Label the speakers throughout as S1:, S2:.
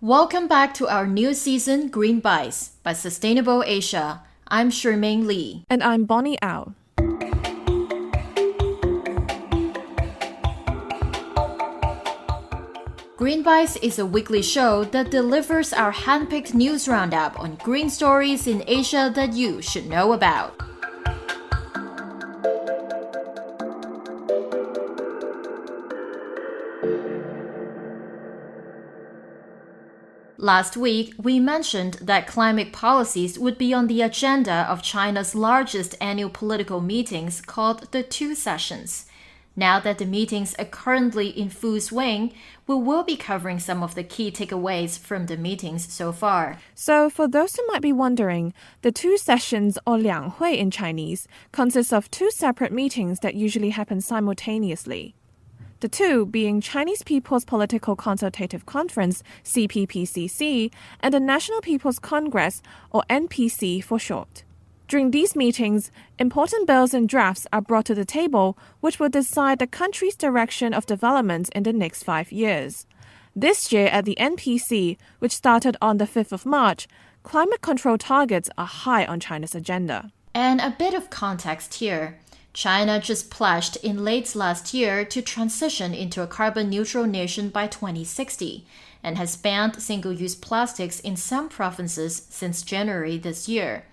S1: Welcome back to our new season, Greenbites by Sustainable Asia. I'm Chermaine Li.
S2: And I'm Bonnie Au.
S1: Greenbites is a weekly show that delivers our handpicked news roundup on green stories in Asia that you should know about. Last week, we mentioned that climate policies would be on the agenda of China's largest annual political meetings called the Two Sessions. Now that the meetings are currently in full swing, we will be covering some of the key takeaways from the meetings so far.
S2: So, for those who might be wondering, the Two Sessions, or 两会 in Chinese, consists of two separate meetings that usually happen simultaneously. The two being Chinese People's Political Consultative Conference, CPPCC, and the National People's Congress, or NPC for short. During these meetings, important bills and drafts are brought to the table, which will decide the country's direction of development in the next 5 years. This year at the NPC, which started on the 5th of March, climate control targets are high on China's agenda.
S1: And a bit of context here. China just pledged in late last year to transition into a carbon-neutral nation by 2060 and has banned single-use plastics in some provinces since January this year.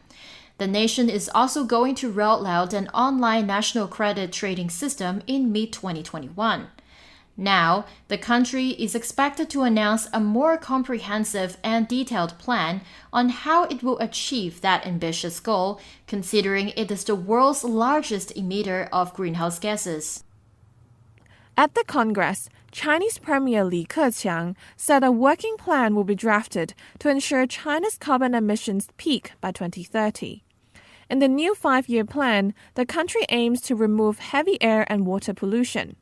S1: The nation is also going to roll out an online national credit trading system in mid-2021. Now, the country is expected to announce a more comprehensive and detailed plan on how it will achieve that ambitious goal, considering it is the world's largest emitter of greenhouse gases.
S2: At the Congress, Chinese Premier Li Keqiang said a working plan will be drafted to ensure China's carbon emissions peak by 2030. In the new 5-year plan, the country aims to remove heavy air and water pollution.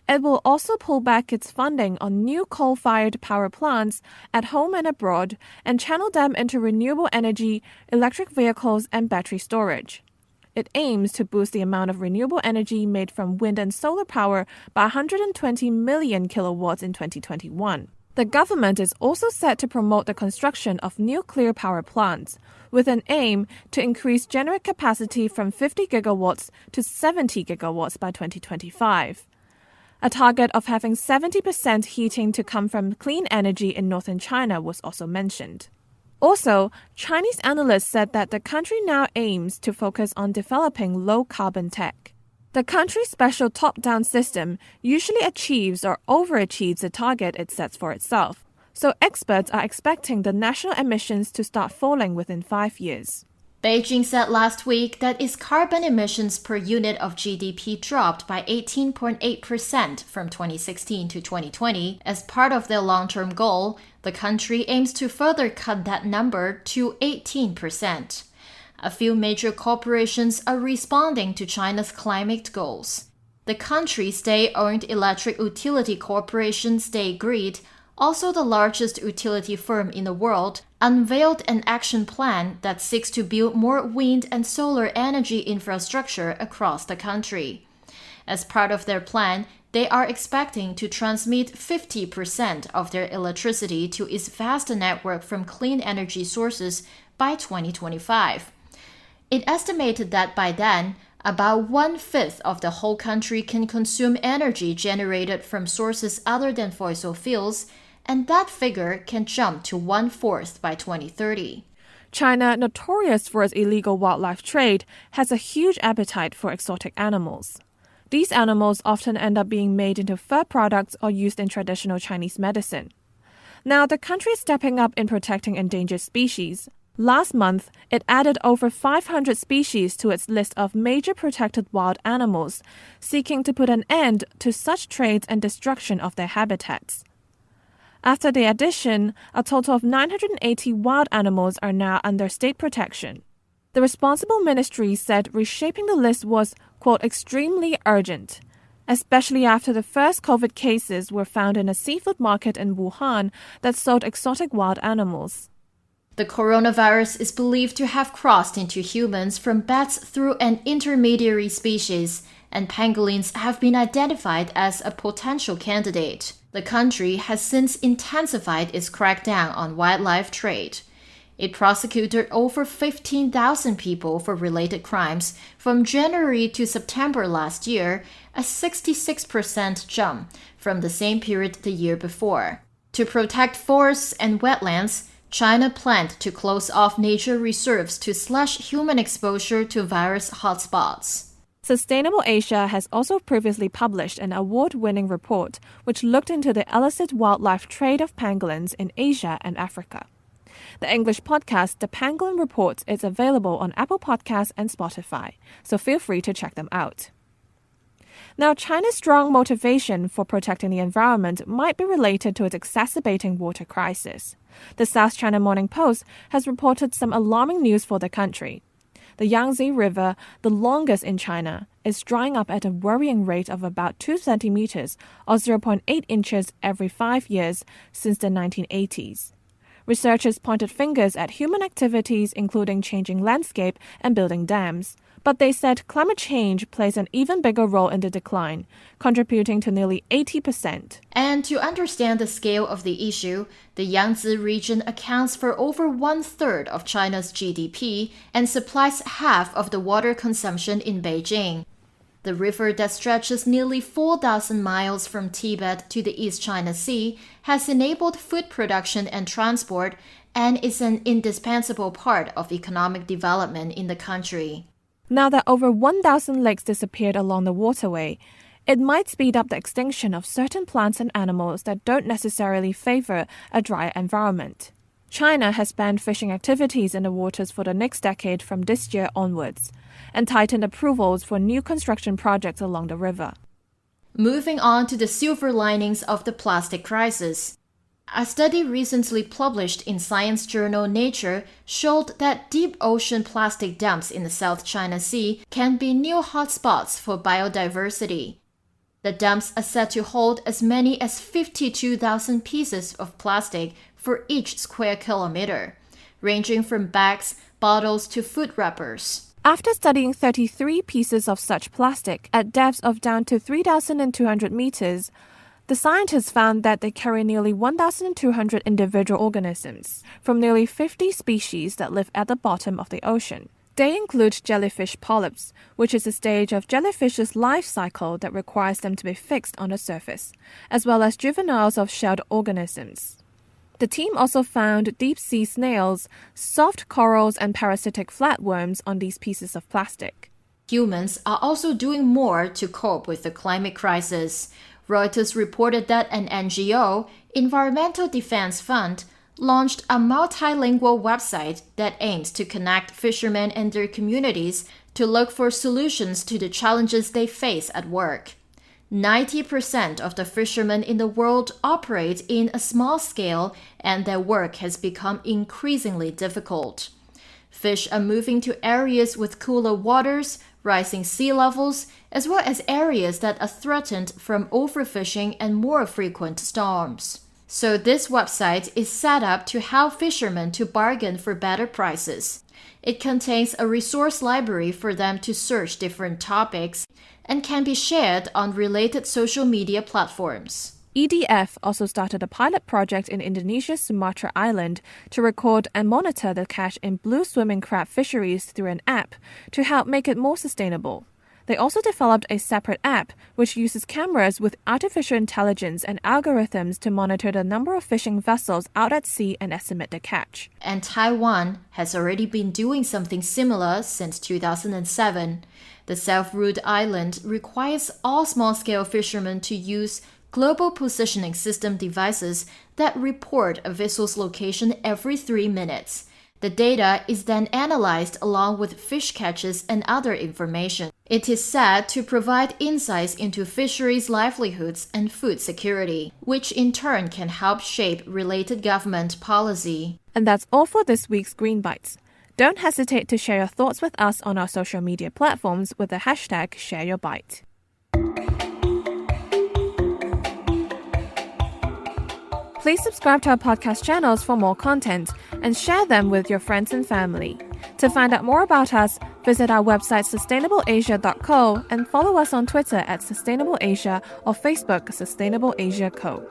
S2: It will also pull back its funding on new coal-fired power plants at home and abroad and channel them into renewable energy, electric vehicles, and battery storage. It aims to boost the amount of renewable energy made from wind and solar power by 120 million kilowatts in 2021. The government is also set to promote the construction of nuclear power plants, with an aim to increase generating capacity from 50 gigawatts to 70 gigawatts by 2025. A target of having 70% heating to come from clean energy in northern China was also mentioned. Also, Chinese analysts said that the country now aims to focus on developing low-carbon tech. The country's special top-down system usually achieves or overachieves the target it sets for itself, so experts are expecting the national emissions to start falling within 5 years.
S1: Beijing said last week that its carbon emissions per unit of GDP dropped by 18.8% from 2016 to 2020. As part of their long-term goal, the country aims to further cut that number to 18%. A few major corporations are responding to China's climate goals. The country's state-owned electric utility corporation State Grid, also the largest utility firm in the world, unveiled an action plan that seeks to build more wind and solar energy infrastructure across the country. As part of their plan, they are expecting to transmit 50% of their electricity to its vast network from clean energy sources by 2025. It estimated that by then, about 1/5 of the whole country can consume energy generated from sources other than fossil fuels, and that figure can jump to 1/4 by 2030.
S2: China, notorious for its illegal wildlife trade, has a huge appetite for exotic animals. These animals often end up being made into fur products or used in traditional Chinese medicine. Now, the country is stepping up in protecting endangered species. Last month, it added over 500 species to its list of major protected wild animals, seeking to put an end to such trades and destruction of their habitats. After the addition, a total of 980 wild animals are now under state protection. The responsible ministry said reshaping the list was, quote, extremely urgent, especially after the first COVID cases were found in a seafood market in Wuhan that sold exotic wild animals.
S1: The coronavirus is believed to have crossed into humans from bats through an intermediary species, and pangolins have been identified as a potential candidate. The country has since intensified its crackdown on wildlife trade. It prosecuted over 15,000 people for related crimes from January to September last year, a 66% jump from the same period the year before. To protect forests and wetlands, China planned to close off nature reserves to slash human exposure to virus hotspots.
S2: Sustainable Asia has also previously published an award-winning report which looked into the illicit wildlife trade of pangolins in Asia and Africa. The English podcast The Pangolin Report is available on Apple Podcasts and Spotify, so feel free to check them out. Now, China's strong motivation for protecting the environment might be related to its exacerbating water crisis. The South China Morning Post has reported some alarming news for the country. The Yangtze River, the longest in China, is drying up at a worrying rate of about 2 centimeters or 0.8 inches every 5 years since the 1980s. Researchers pointed fingers at human activities including changing landscape and building dams. But they said climate change plays an even bigger role in the decline, contributing to nearly 80%.
S1: And to understand the scale of the issue, the Yangtze region accounts for over 1/3 of China's GDP and supplies half of the water consumption in Beijing. The river that stretches nearly 4,000 miles from Tibet to the East China Sea has enabled food production and transport and is an indispensable part of economic development in the country.
S2: Now that over 1,000 lakes disappeared along the waterway, it might speed up the extinction of certain plants and animals that don't necessarily favor a drier environment. China has banned fishing activities in the waters for the next decade from this year onwards, and tightened approvals for new construction projects along the river.
S1: Moving on to the silver linings of the plastic crisis. A study recently published in science journal Nature showed that deep ocean plastic dumps in the South China Sea can be new hotspots for biodiversity. The dumps are said to hold as many as 52,000 pieces of plastic for each square kilometer, ranging from bags, bottles to food wrappers.
S2: After studying 33 pieces of such plastic at depths of down to 3,200 meters, the scientists found that they carry nearly 1,200 individual organisms from nearly 50 species that live at the bottom of the ocean. They include jellyfish polyps, which is a stage of jellyfish's life cycle that requires them to be fixed on the surface, as well as juveniles of shelled organisms. The team also found deep-sea snails, soft corals, and parasitic flatworms on these pieces of plastic.
S1: Humans are also doing more to cope with the climate crisis. Reuters reported that an NGO, Environmental Defense Fund, launched a multilingual website that aims to connect fishermen and their communities to look for solutions to the challenges they face at work. 90% of the fishermen in the world operate in a small scale, and their work has become increasingly difficult. Fish are moving to areas with cooler waters, rising sea levels, as well as areas that are threatened from overfishing and more frequent storms. So this website is set up to help fishermen to bargain for better prices. It contains a resource library for them to search different topics and can be shared on related social media platforms.
S2: EDF also started a pilot project in Indonesia's Sumatra Island to record and monitor the catch in blue swimming crab fisheries through an app to help make it more sustainable. They also developed a separate app which uses cameras with artificial intelligence and algorithms to monitor the number of fishing vessels out at sea and estimate the catch.
S1: And Taiwan has already been doing something similar since 2007. The self-ruled island requires all small-scale fishermen to use global positioning system devices that report a vessel's location every 3 minutes. The data is then analyzed along with fish catches and other information. It is said to provide insights into fisheries' livelihoods and food security, which in turn can help shape related government policy.
S2: And that's all for this week's Greenbites. Don't hesitate to share your thoughts with us on our social media platforms with the hashtag #ShareYourBite. Please subscribe to our podcast channels for more content and share them with your friends and family. To find out more about us, Visit our website sustainableasia.co and follow us on Twitter at sustainableasia or Facebook Sustainable Asia Co.